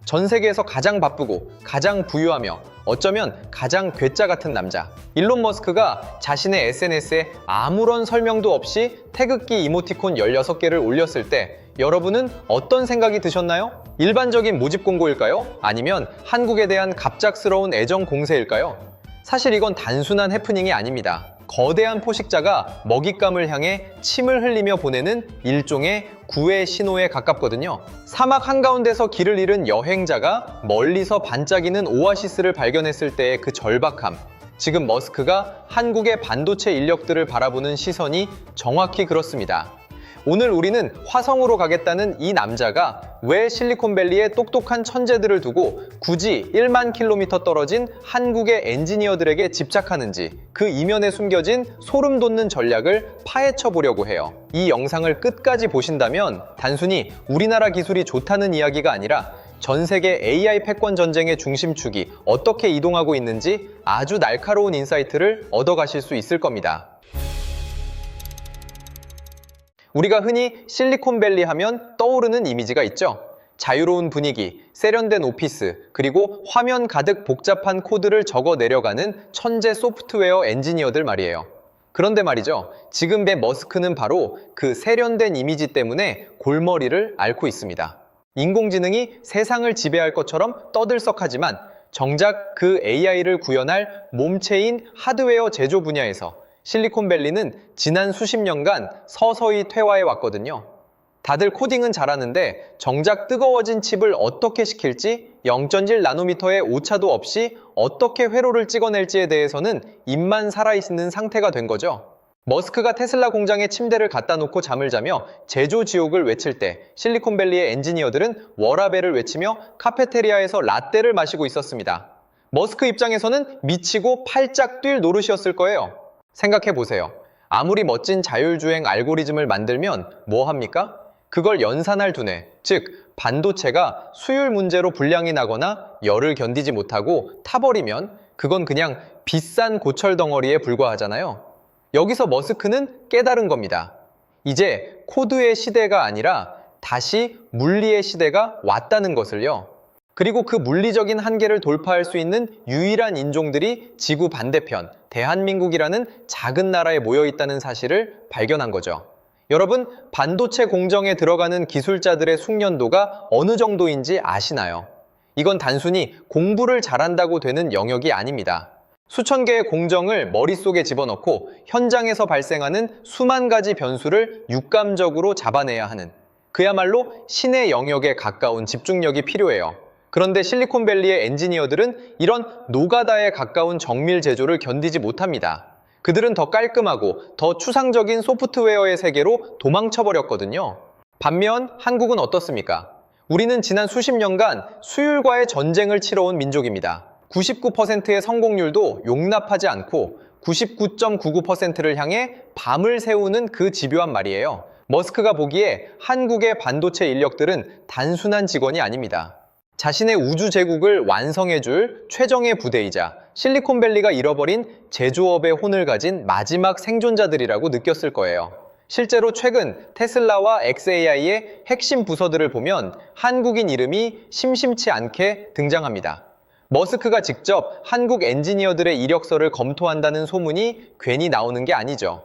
전 세계에서 가장 바쁘고 가장 부유하며 어쩌면 가장 괴짜 같은 남자. 일론 머스크가 자신의 SNS에 아무런 설명도 없이 태극기 이모티콘 16개를 올렸을 때 여러분은 어떤 생각이 드셨나요? 일반적인 모집 공고일까요? 아니면 한국에 대한 갑작스러운 애정 공세일까요? 사실 이건 단순한 해프닝이 아닙니다. 거대한 포식자가 먹잇감을 향해 침을 흘리며 보내는 일종의 구애 신호에 가깝거든요. 사막 한가운데서 길을 잃은 여행자가 멀리서 반짝이는 오아시스를 발견했을 때의 그 절박함. 지금 머스크가 한국의 반도체 인력들을 바라보는 시선이 정확히 그렇습니다. 오늘 우리는 화성으로 가겠다는 이 남자가 왜 실리콘밸리의 똑똑한 천재들을 두고 굳이 1만 킬로미터 떨어진 한국의 엔지니어들에게 집착하는지 그 이면에 숨겨진 소름 돋는 전략을 파헤쳐 보려고 해요. 이 영상을 끝까지 보신다면 단순히 우리나라 기술이 좋다는 이야기가 아니라 전 세계 AI 패권 전쟁의 중심축이 어떻게 이동하고 있는지 아주 날카로운 인사이트를 얻어가실 수 있을 겁니다. 우리가 흔히 실리콘밸리 하면 떠오르는 이미지가 있죠. 자유로운 분위기, 세련된 오피스, 그리고 화면 가득 복잡한 코드를 적어 내려가는 천재 소프트웨어 엔지니어들 말이에요. 그런데 말이죠. 지금 머스크는 바로 그 세련된 이미지 때문에 골머리를 앓고 있습니다. 인공지능이 세상을 지배할 것처럼 떠들썩하지만 정작 그 AI를 구현할 몸체인 하드웨어 제조 분야에서 실리콘밸리는 지난 수십 년간 서서히 퇴화해 왔거든요. 다들 코딩은 잘하는데 정작 뜨거워진 칩을 어떻게 시킬지 0.1나노미터의 오차도 없이 어떻게 회로를 찍어낼지에 대해서는 입만 살아있는 상태가 된 거죠. 머스크가 테슬라 공장에 침대를 갖다 놓고 잠을 자며 제조 지옥을 외칠 때 실리콘밸리의 엔지니어들은 워라벨을 외치며 카페테리아에서 라떼를 마시고 있었습니다. 머스크 입장에서는 미치고 팔짝 뛸 노릇이었을 거예요. 생각해보세요. 아무리 멋진 자율주행 알고리즘을 만들면 뭐 합니까? 그걸 연산할 두뇌, 즉 반도체가 수율 문제로 불량이 나거나 열을 견디지 못하고 타버리면 그건 그냥 비싼 고철 덩어리에 불과하잖아요. 여기서 머스크는 깨달은 겁니다. 이제 코드의 시대가 아니라 다시 물리의 시대가 왔다는 것을요. 그리고 그 물리적인 한계를 돌파할 수 있는 유일한 인종들이 지구 반대편, 대한민국이라는 작은 나라에 모여 있다는 사실을 발견한 거죠. 여러분, 반도체 공정에 들어가는 기술자들의 숙련도가 어느 정도인지 아시나요? 이건 단순히 공부를 잘한다고 되는 영역이 아닙니다. 수천 개의 공정을 머릿속에 집어넣고 현장에서 발생하는 수만 가지 변수를 육감적으로 잡아내야 하는 그야말로 신의 영역에 가까운 집중력이 필요해요. 그런데 실리콘밸리의 엔지니어들은 이런 노가다에 가까운 정밀 제조를 견디지 못합니다. 그들은 더 깔끔하고 더 추상적인 소프트웨어의 세계로 도망쳐버렸거든요. 반면 한국은 어떻습니까? 우리는 지난 수십 년간 수율과의 전쟁을 치러온 민족입니다. 99%의 성공률도 용납하지 않고 99.99%를 향해 밤을 새우는 그 집요한 말이에요. 머스크가 보기에 한국의 반도체 인력들은 단순한 직원이 아닙니다. 자신의 우주 제국을 완성해줄 최정예 부대이자 실리콘밸리가 잃어버린 제조업의 혼을 가진 마지막 생존자들이라고 느꼈을 거예요. 실제로 최근 테슬라와 xAI의 핵심 부서들을 보면 한국인 이름이 심심치 않게 등장합니다. 머스크가 직접 한국 엔지니어들의 이력서를 검토한다는 소문이 괜히 나오는 게 아니죠.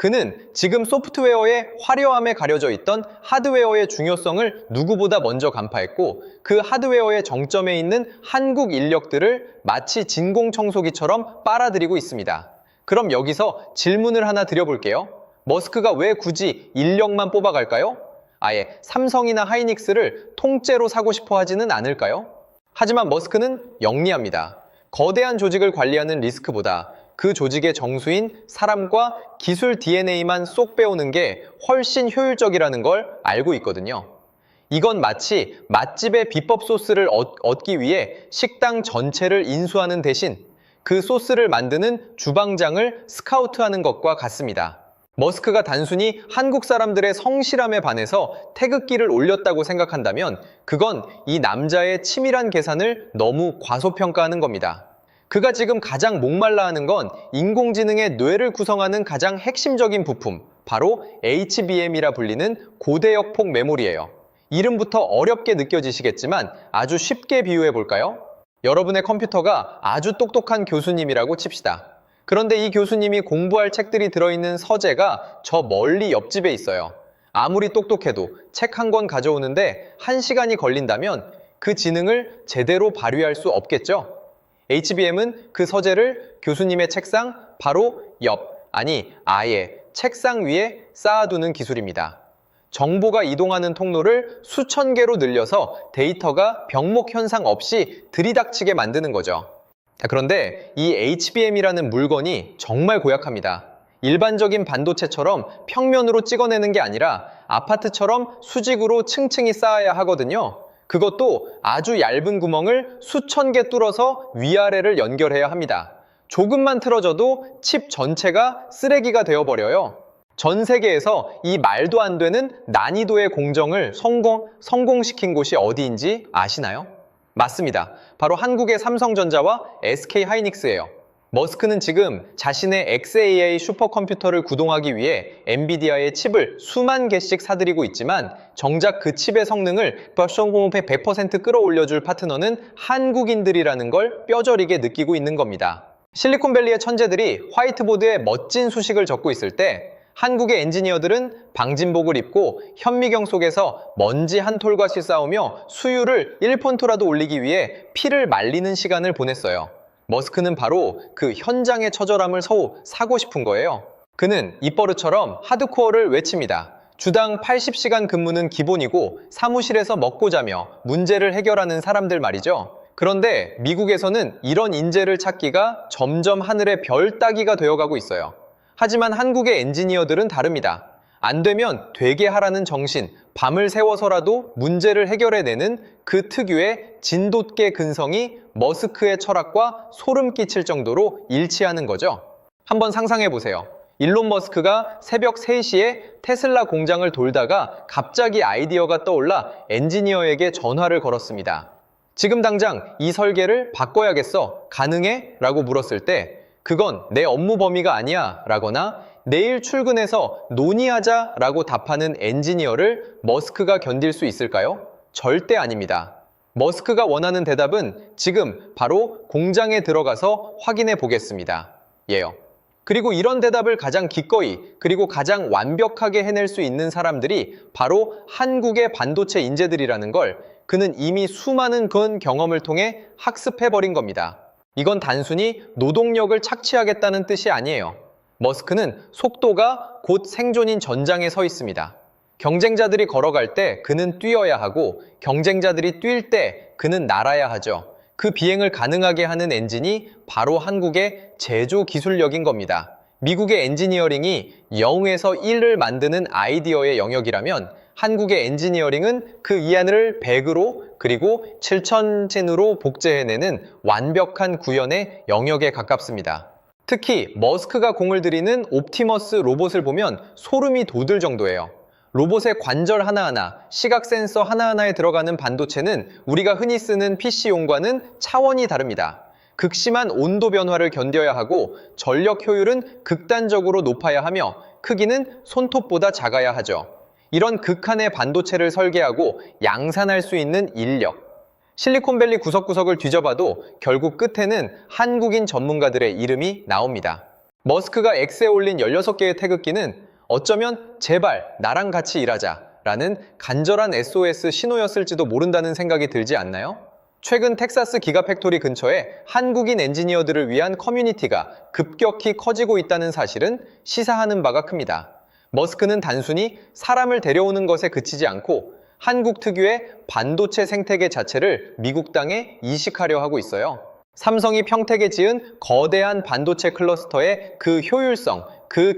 그는 지금 소프트웨어의 화려함에 가려져 있던 하드웨어의 중요성을 누구보다 먼저 간파했고 그 하드웨어의 정점에 있는 한국 인력들을 마치 진공청소기처럼 빨아들이고 있습니다. 그럼 여기서 질문을 하나 드려볼게요. 머스크가 왜 굳이 인력만 뽑아갈까요? 아예 삼성이나 하이닉스를 통째로 사고 싶어 하지는 않을까요? 하지만 머스크는 영리합니다. 거대한 조직을 관리하는 리스크보다 그 조직의 정수인 사람과 기술 DNA만 쏙 빼오는 게 훨씬 효율적이라는 걸 알고 있거든요. 이건 마치 맛집의 비법 소스를 얻기 위해 식당 전체를 인수하는 대신 그 소스를 만드는 주방장을 스카우트하는 것과 같습니다. 머스크가 단순히 한국 사람들의 성실함에 반해서 태극기를 올렸다고 생각한다면 그건 이 남자의 치밀한 계산을 너무 과소평가하는 겁니다. 그가 지금 가장 목말라 하는 건 인공지능의 뇌를 구성하는 가장 핵심적인 부품, 바로 HBM이라 불리는 고대역폭 메모리예요. 이름부터 어렵게 느껴지시겠지만 아주 쉽게 비유해 볼까요? 여러분의 컴퓨터가 아주 똑똑한 교수님이라고 칩시다. 그런데 이 교수님이 공부할 책들이 들어있는 서재가 저 멀리 옆집에 있어요. 아무리 똑똑해도 책 한 권 가져오는데 1시간이 걸린다면 그 지능을 제대로 발휘할 수 없겠죠? HBM은 그 서재를 교수님의 책상 바로 아예 책상 위에 쌓아두는 기술입니다. 정보가 이동하는 통로를 수천 개로 늘려서 데이터가 병목 현상 없이 들이닥치게 만드는 거죠. 그런데 이 HBM이라는 물건이 정말 고약합니다. 일반적인 반도체처럼 평면으로 찍어내는 게 아니라 아파트처럼 수직으로 층층이 쌓아야 하거든요. 그것도 아주 얇은 구멍을 수천 개 뚫어서 위아래를 연결해야 합니다. 조금만 틀어져도 칩 전체가 쓰레기가 되어버려요. 전 세계에서 이 말도 안 되는 난이도의 공정을 성공시킨 곳이 어디인지 아시나요? 맞습니다. 바로 한국의 삼성전자와 SK하이닉스예요. 머스크는 지금 자신의 XAI 슈퍼컴퓨터를 구동하기 위해 엔비디아의 칩을 수만 개씩 사들이고 있지만 정작 그 칩의 성능을 100% 끌어올려줄 파트너는 한국인들이라는 걸 뼈저리게 느끼고 있는 겁니다. 실리콘밸리의 천재들이 화이트보드에 멋진 수식을 적고 있을 때 한국의 엔지니어들은 방진복을 입고 현미경 속에서 먼지 한 톨같이 싸우며 수율을 1폰트라도 올리기 위해 피를 말리는 시간을 보냈어요. 머스크는 바로 그 현장의 처절함을 사고 싶은 거예요. 그는 입버릇처럼 하드코어를 외칩니다. 주당 80시간 근무는 기본이고 사무실에서 먹고 자며 문제를 해결하는 사람들 말이죠. 그런데 미국에서는 이런 인재를 찾기가 점점 하늘의 별 따기가 되어가고 있어요. 하지만 한국의 엔지니어들은 다릅니다. 안 되면 되게 하라는 정신, 밤을 새워서라도 문제를 해결해내는 그 특유의 진돗개 근성이 머스크의 철학과 소름 끼칠 정도로 일치하는 거죠. 한번 상상해 보세요. 일론 머스크가 새벽 3시에 테슬라 공장을 돌다가 갑자기 아이디어가 떠올라 엔지니어에게 전화를 걸었습니다. 지금 당장 이 설계를 바꿔야겠어. 가능해? 라고 물었을 때 그건 내 업무 범위가 아니야 라거나 내일 출근해서 논의하자 라고 답하는 엔지니어를 머스크가 견딜 수 있을까요? 절대 아닙니다. 머스크가 원하는 대답은 지금 바로 공장에 들어가서 확인해 보겠습니다. 예요. 그리고 이런 대답을 가장 기꺼이 그리고 가장 완벽하게 해낼 수 있는 사람들이 바로 한국의 반도체 인재들이라는 걸 그는 이미 수많은 경험을 통해 학습해버린 겁니다. 이건 단순히 노동력을 착취하겠다는 뜻이 아니에요. 머스크는 속도가 곧 생존인 전장에 서 있습니다. 경쟁자들이 걸어갈 때 그는 뛰어야 하고 경쟁자들이 뛸 때 그는 날아야 하죠. 그 비행을 가능하게 하는 엔진이 바로 한국의 제조 기술력인 겁니다. 미국의 엔지니어링이 0에서 1을 만드는 아이디어의 영역이라면 한국의 엔지니어링은 그 이하를 100으로 그리고 7000진으로 복제해내는 완벽한 구현의 영역에 가깝습니다. 특히 머스크가 공을 들이는 옵티머스 로봇을 보면 소름이 돋을 정도예요. 로봇의 관절 하나하나, 시각 센서 하나하나에 들어가는 반도체는 우리가 흔히 쓰는 PC용과는 차원이 다릅니다. 극심한 온도 변화를 견뎌야 하고 전력 효율은 극단적으로 높아야 하며 크기는 손톱보다 작아야 하죠. 이런 극한의 반도체를 설계하고 양산할 수 있는 인력. 실리콘밸리 구석구석을 뒤져봐도 결국 끝에는 한국인 전문가들의 이름이 나옵니다. 머스크가 X에 올린 16개의 태극기는 어쩌면 제발 나랑 같이 일하자 라는 간절한 SOS 신호였을지도 모른다는 생각이 들지 않나요? 최근 텍사스 기가팩토리 근처에 한국인 엔지니어들을 위한 커뮤니티가 급격히 커지고 있다는 사실은 시사하는 바가 큽니다. 머스크는 단순히 사람을 데려오는 것에 그치지 않고 한국 특유의 반도체 생태계 자체를 미국 땅에 이식하려 하고 있어요. 삼성이 평택에 지은 거대한 반도체 클러스터의 그 효율성, 그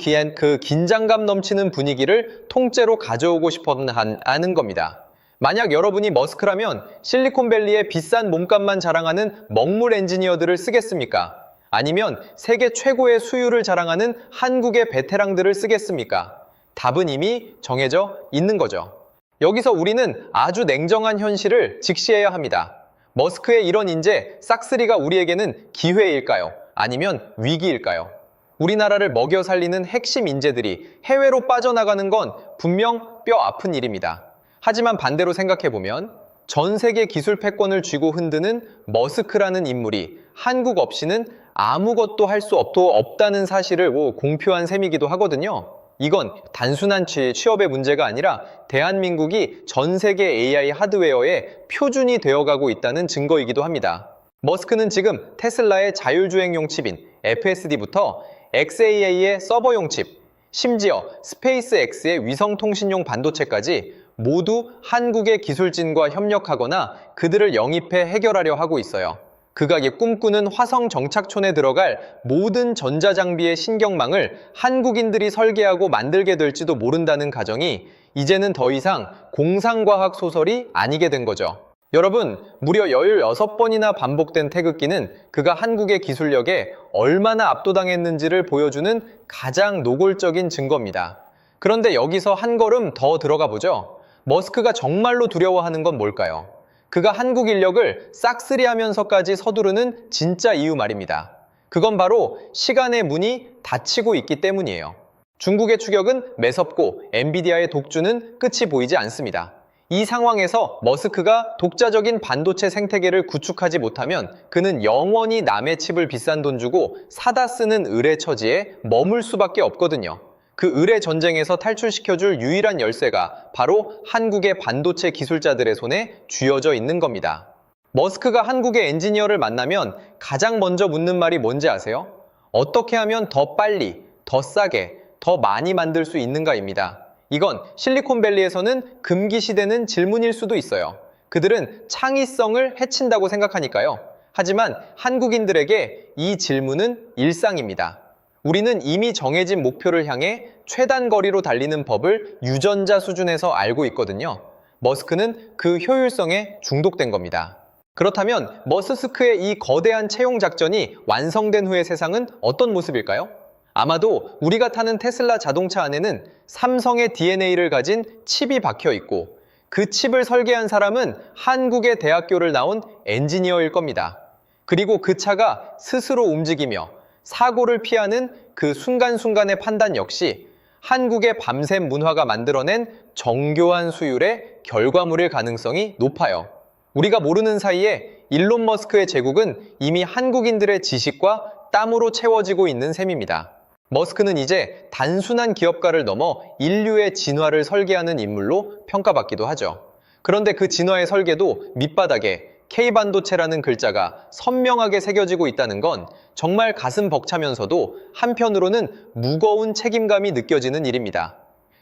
긴장감 넘치는 분위기를 통째로 가져오고 싶어 하는 겁니다. 만약 여러분이 머스크라면 실리콘밸리의 비싼 몸값만 자랑하는 먹물 엔지니어들을 쓰겠습니까? 아니면 세계 최고의 수율을 자랑하는 한국의 베테랑들을 쓰겠습니까? 답은 이미 정해져 있는 거죠. 여기서 우리는 아주 냉정한 현실을 직시해야 합니다. 머스크의 이런 인재 싹쓸이가 우리에게는 기회일까요? 아니면 위기일까요? 우리나라를 먹여 살리는 핵심 인재들이 해외로 빠져나가는 건 분명 뼈 아픈 일입니다. 하지만 반대로 생각해보면 전 세계 기술 패권을 쥐고 흔드는 머스크라는 인물이 한국 없이는 아무것도 할 수 없다는 사실을 공표한 셈이기도 하거든요. 이건 단순한 취업의 문제가 아니라 대한민국이 전 세계 AI 하드웨어의 표준이 되어가고 있다는 증거이기도 합니다. 머스크는 지금 테슬라의 자율주행용 칩인 FSD부터 XAI의 서버용 칩, 심지어 스페이스X의 위성통신용 반도체까지 모두 한국의 기술진과 협력하거나 그들을 영입해 해결하려 하고 있어요. 극악이 꿈꾸는 화성 정착촌에 들어갈 모든 전자장비의 신경망을 한국인들이 설계하고 만들게 될지도 모른다는 가정이 이제는 더 이상 공상과학 소설이 아니게 된 거죠. 여러분, 무려 16번이나 반복된 태극기는 그가 한국의 기술력에 얼마나 압도당했는지를 보여주는 가장 노골적인 증거입니다. 그런데 여기서 한 걸음 더 들어가 보죠. 머스크가 정말로 두려워하는 건 뭘까요? 그가 한국 인력을 싹쓸이하면서까지 서두르는 진짜 이유 말입니다. 그건 바로 시간의 문이 닫히고 있기 때문이에요. 중국의 추격은 매섭고 엔비디아의 독주는 끝이 보이지 않습니다. 이 상황에서 머스크가 독자적인 반도체 생태계를 구축하지 못하면 그는 영원히 남의 칩을 비싼 돈 주고 사다 쓰는 을의 처지에 머물 수밖에 없거든요. 그 을의 전쟁에서 탈출시켜줄 유일한 열쇠가 바로 한국의 반도체 기술자들의 손에 쥐어져 있는 겁니다. 머스크가 한국의 엔지니어를 만나면 가장 먼저 묻는 말이 뭔지 아세요? 어떻게 하면 더 빨리, 더 싸게, 더 많이 만들 수 있는가입니다. 이건 실리콘밸리에서는 금기시되는 질문일 수도 있어요. 그들은 창의성을 해친다고 생각하니까요. 하지만 한국인들에게 이 질문은 일상입니다. 우리는 이미 정해진 목표를 향해 최단 거리로 달리는 법을 유전자 수준에서 알고 있거든요. 머스크는 그 효율성에 중독된 겁니다. 그렇다면 머스크의 이 거대한 채용 작전이 완성된 후의 세상은 어떤 모습일까요? 아마도 우리가 타는 테슬라 자동차 안에는 삼성의 DNA를 가진 칩이 박혀 있고 그 칩을 설계한 사람은 한국의 대학교를 나온 엔지니어일 겁니다. 그리고 그 차가 스스로 움직이며 사고를 피하는 그 순간순간의 판단 역시 한국의 밤샘 문화가 만들어낸 정교한 수율의 결과물일 가능성이 높아요. 우리가 모르는 사이에 일론 머스크의 제국은 이미 한국인들의 지식과 땀으로 채워지고 있는 셈입니다. 머스크는 이제 단순한 기업가를 넘어 인류의 진화를 설계하는 인물로 평가받기도 하죠. 그런데 그 진화의 설계도 밑바닥에 K반도체라는 글자가 선명하게 새겨지고 있다는 건 정말 가슴 벅차면서도 한편으로는 무거운 책임감이 느껴지는 일입니다.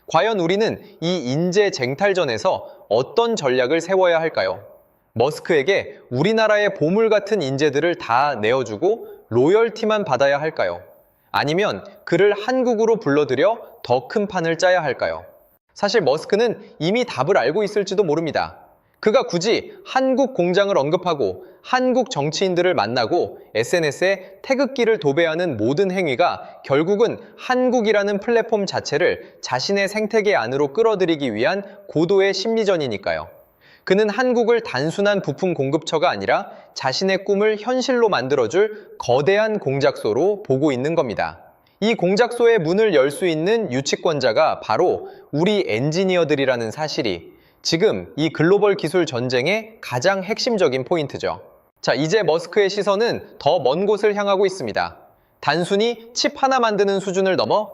과연 우리는 이 인재 쟁탈전에서 어떤 전략을 세워야 할까요? 머스크에게 우리나라의 보물 같은 인재들을 다 내어주고 로열티만 받아야 할까요? 아니면 그를 한국으로 불러들여 더 큰 판을 짜야 할까요? 사실 머스크는 이미 답을 알고 있을지도 모릅니다. 그가 굳이 한국 공장을 언급하고 한국 정치인들을 만나고 SNS에 태극기를 도배하는 모든 행위가 결국은 한국이라는 플랫폼 자체를 자신의 생태계 안으로 끌어들이기 위한 고도의 심리전이니까요. 그는 한국을 단순한 부품 공급처가 아니라 자신의 꿈을 현실로 만들어줄 거대한 공작소로 보고 있는 겁니다. 이 공작소의 문을 열 수 있는 유치권자가 바로 우리 엔지니어들이라는 사실이 지금 이 글로벌 기술 전쟁의 가장 핵심적인 포인트죠. 자, 이제 머스크의 시선은 더 먼 곳을 향하고 있습니다. 단순히 칩 하나 만드는 수준을 넘어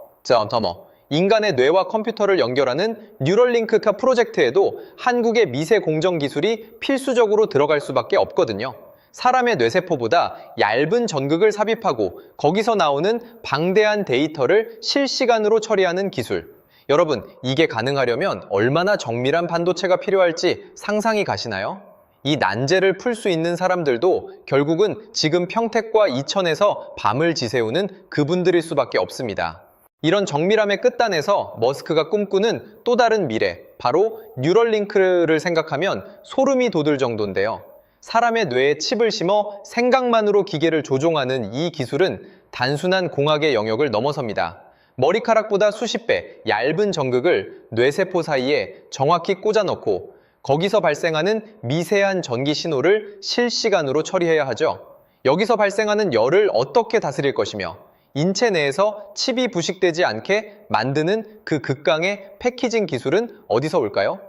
인간의 뇌와 컴퓨터를 연결하는 뉴럴링크카 프로젝트에도 한국의 미세 공정 기술이 필수적으로 들어갈 수밖에 없거든요. 사람의 뇌세포보다 얇은 전극을 삽입하고 거기서 나오는 방대한 데이터를 실시간으로 처리하는 기술. 여러분, 이게 가능하려면 얼마나 정밀한 반도체가 필요할지 상상이 가시나요? 이 난제를 풀 수 있는 사람들도 결국은 지금 평택과 이천에서 밤을 지새우는 그분들일 수밖에 없습니다. 이런 정밀함의 끝단에서 머스크가 꿈꾸는 또 다른 미래, 바로 뉴럴링크를 생각하면 소름이 돋을 정도인데요. 사람의 뇌에 칩을 심어 생각만으로 기계를 조종하는 이 기술은 단순한 공학의 영역을 넘어섭니다. 머리카락보다 수십 배 얇은 전극을 뇌세포 사이에 정확히 꽂아넣고 거기서 발생하는 미세한 전기 신호를 실시간으로 처리해야 하죠. 여기서 발생하는 열을 어떻게 다스릴 것이며 인체 내에서 칩이 부식되지 않게 만드는 그 극강의 패키징 기술은 어디서 올까요?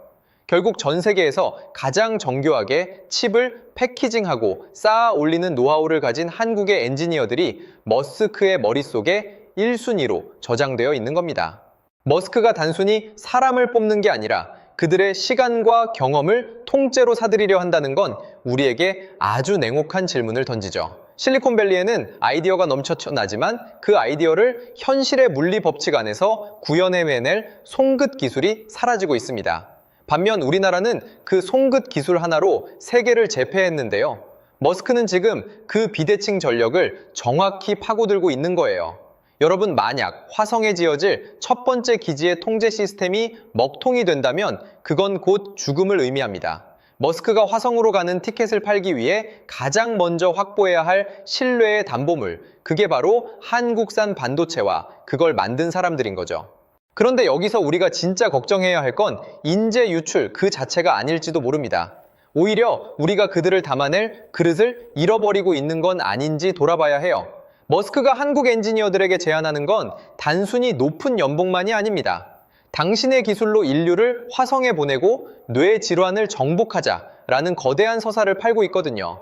결국 전 세계에서 가장 정교하게 칩을 패키징하고 쌓아 올리는 노하우를 가진 한국의 엔지니어들이 머스크의 머릿속에 1순위로 저장되어 있는 겁니다. 머스크가 단순히 사람을 뽑는 게 아니라 그들의 시간과 경험을 통째로 사들이려 한다는 건 우리에게 아주 냉혹한 질문을 던지죠. 실리콘밸리에는 아이디어가 넘쳐나지만 그 아이디어를 현실의 물리 법칙 안에서 구현해낼 송긋 기술이 사라지고 있습니다. 반면 우리나라는 그 송긋 기술 하나로 세계를 제패했는데요. 머스크는 지금 그 비대칭 전력을 정확히 파고들고 있는 거예요. 여러분, 만약 화성에 지어질 첫 번째 기지의 통제 시스템이 먹통이 된다면 그건 곧 죽음을 의미합니다. 머스크가 화성으로 가는 티켓을 팔기 위해 가장 먼저 확보해야 할 신뢰의 담보물, 그게 바로 한국산 반도체와 그걸 만든 사람들인 거죠. 그런데 여기서 우리가 진짜 걱정해야 할 건 인재 유출 그 자체가 아닐지도 모릅니다. 오히려 우리가 그들을 담아낼 그릇을 잃어버리고 있는 건 아닌지 돌아봐야 해요. 머스크가 한국 엔지니어들에게 제안하는 건 단순히 높은 연봉만이 아닙니다. 당신의 기술로 인류를 화성에 보내고 뇌 질환을 정복하자라는 거대한 서사를 팔고 있거든요.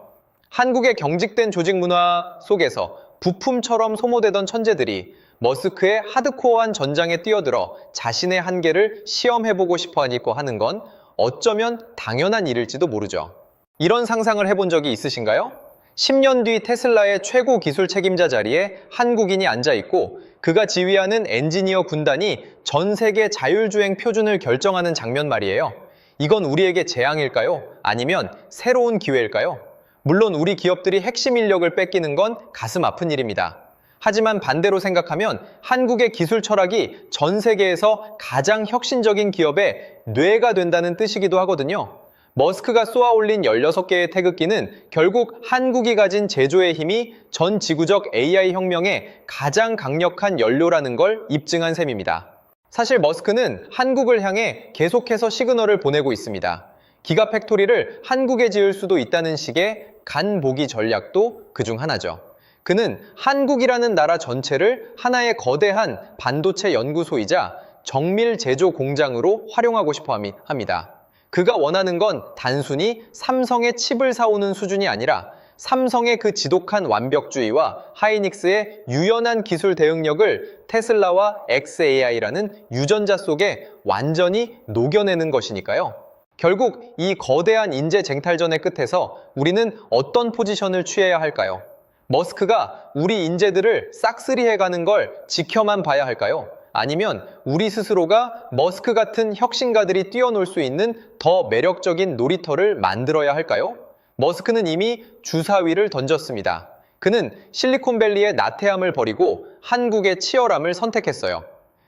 한국의 경직된 조직 문화 속에서 부품처럼 소모되던 천재들이 머스크의 하드코어한 전장에 뛰어들어 자신의 한계를 시험해보고 싶어 하는 건 어쩌면 당연한 일일지도 모르죠. 이런 상상을 해본 적이 있으신가요? 10년 뒤 테슬라의 최고 기술 책임자 자리에 한국인이 앉아있고 그가 지휘하는 엔지니어 군단이 전 세계 자율주행 표준을 결정하는 장면 말이에요. 이건 우리에게 재앙일까요? 아니면 새로운 기회일까요? 물론 우리 기업들이 핵심 인력을 뺏기는 건 가슴 아픈 일입니다. 하지만 반대로 생각하면 한국의 기술 철학이 전 세계에서 가장 혁신적인 기업의 뇌가 된다는 뜻이기도 하거든요. 머스크가 쏘아올린 16개의 태극기는 결국 한국이 가진 제조의 힘이 전 지구적 AI 혁명의 가장 강력한 연료라는 걸 입증한 셈입니다. 사실 머스크는 한국을 향해 계속해서 시그널을 보내고 있습니다. 기가팩토리를 한국에 지을 수도 있다는 식의 간보기 전략도 그중 하나죠. 그는 한국이라는 나라 전체를 하나의 거대한 반도체 연구소이자 정밀 제조 공장으로 활용하고 싶어 합니다. 그가 원하는 건 단순히 삼성의 칩을 사오는 수준이 아니라 삼성의 그 지독한 완벽주의와 하이닉스의 유연한 기술 대응력을 테슬라와 xAI라는 유전자 속에 완전히 녹여내는 것이니까요. 결국 이 거대한 인재 쟁탈전의 끝에서 우리는 어떤 포지션을 취해야 할까요? 머스크가 우리 인재들을 싹쓸이해가는 걸 지켜만 봐야 할까요? 아니면 우리 스스로가 머스크 같은 혁신가들이 뛰어놀 수 있는 더 매력적인 놀이터를 만들어야 할까요? 머스크는 이미 주사위를 던졌습니다. 그는 실리콘밸리의 나태함을 버리고 한국의 치열함을 선택했어요.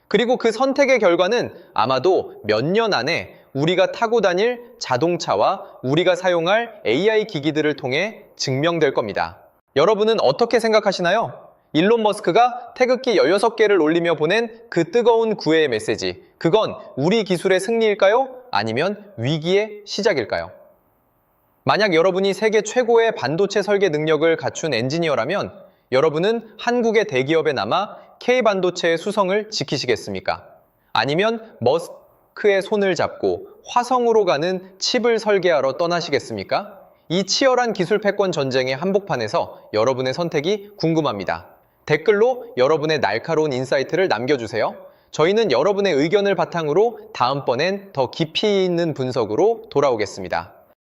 그리고 그 선택의 결과는 아마도 몇 년 안에 우리가 타고 다닐 자동차와 우리가 사용할 AI 기기들을 통해 증명될 겁니다. 여러분은 어떻게 생각하시나요? 일론 머스크가 태극기 16개를 올리며 보낸 그 뜨거운 구애의 메시지, 그건 우리 기술의 승리일까요? 아니면 위기의 시작일까요? 만약 여러분이 세계 최고의 반도체 설계 능력을 갖춘 엔지니어라면 여러분은 한국의 대기업에 남아 K반도체의 수성을 지키시겠습니까? 아니면 머스크의 손을 잡고 화성으로 가는 칩을 설계하러 떠나시겠습니까? 이 치열한 기술 패권 전쟁의 한복판에서 여러분의 선택이 궁금합니다. 댓글로 여러분의 날카로운 인사이트를 남겨주세요. 저희는 여러분의 의견을 바탕으로 다음번엔 더 깊이 있는 분석으로 돌아오겠습니다.